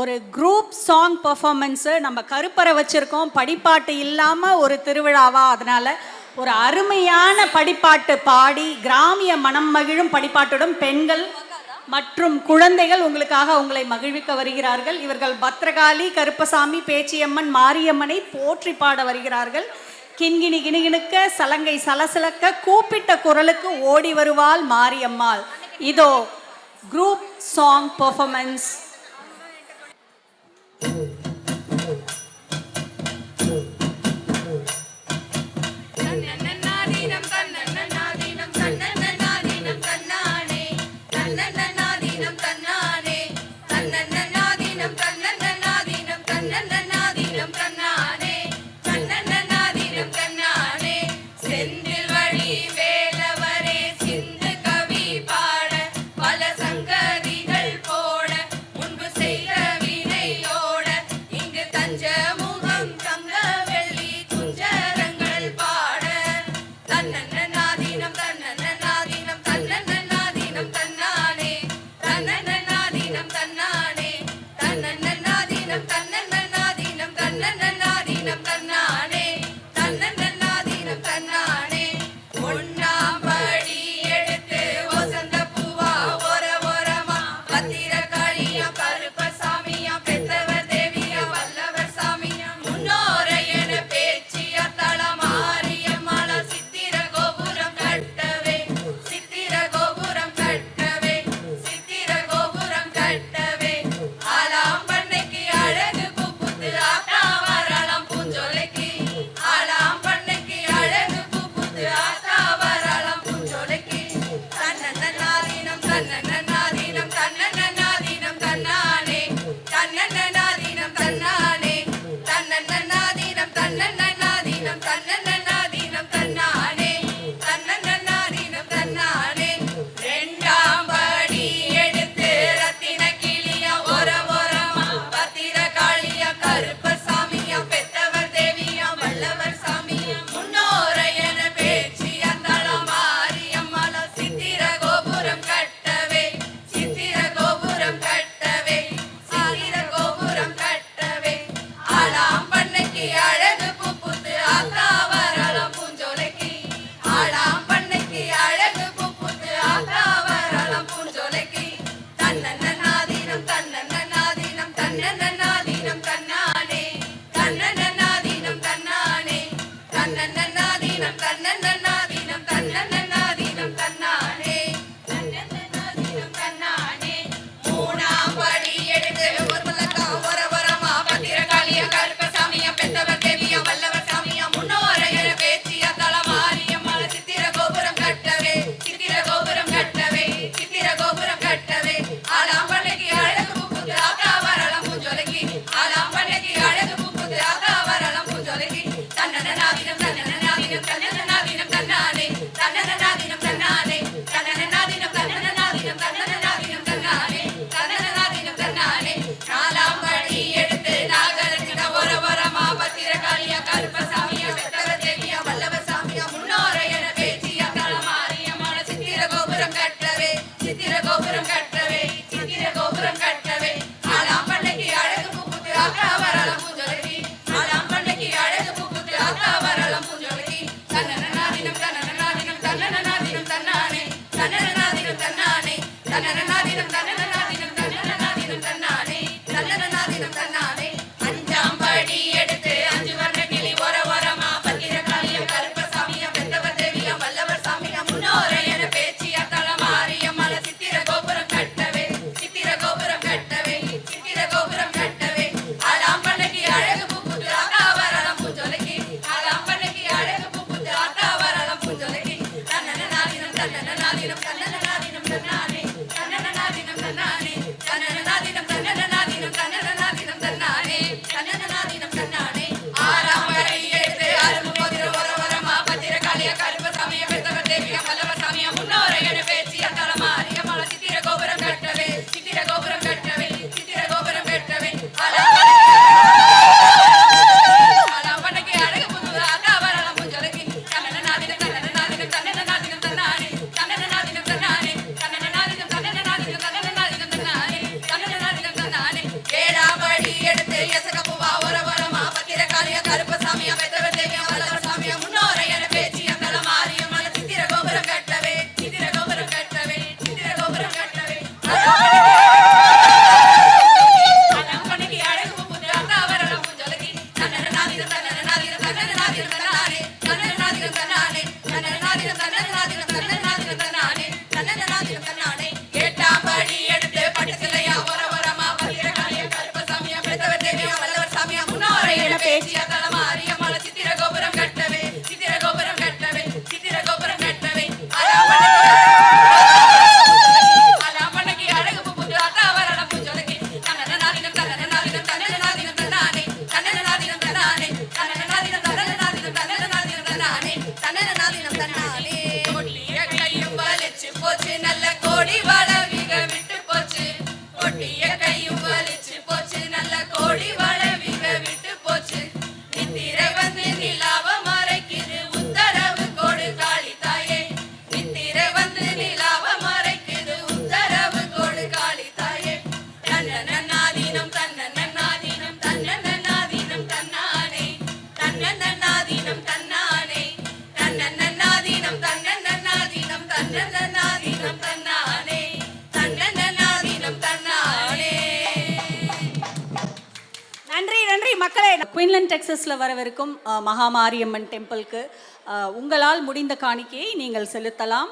ஒரு group song performance நம்ம கருப்பறை வச்சுருக்கோம். படிப்பாட்டு இல்லாமல் ஒரு திருவிழாவா, அதனால் ஒரு அருமையான படிப்பாட்டு பாடி கிராமிய மனம் மகிழும் படிப்பாட்டுடன் பெண்கள் மற்றும் குழந்தைகள் உங்களுக்காக உங்களை மகிழ்விக்க வருகிறார்கள். இவர்கள் பத்ரகாளி, கருப்பசாமி, பேச்சியம்மன், மாரியம்மனை போற்றி பாட வருகிறார்கள். கிண்கிணி கிணிகிணுக்க, சலங்கை சலசலக்க, கூப்பிட்ட குரலுக்கு ஓடி வருவாள் மாரியம்மாள். இதோ group song performance. Thank you. தன்னன்னாதீனம் தன்னன்னாதீனம் தன்னன்னாதீனம் தன்னானே தன்னன்னாதீனம் தன்னானே தன்னன்னாதீனம் தன்னன்னாதீனம் தன்னன்னாதீனம் தன்னானே தன்னன்னாதீனம் தன்னானே. நன்றி நன்றி மக்களே. குயின்லாந்து டெக்சஸ்ல வரவிருக்கும் மகாமாரியம்மன் டெம்பிளுக்கு உங்களால் முடிந்த காணிக்கையை நீங்கள் செலுத்தலாம்.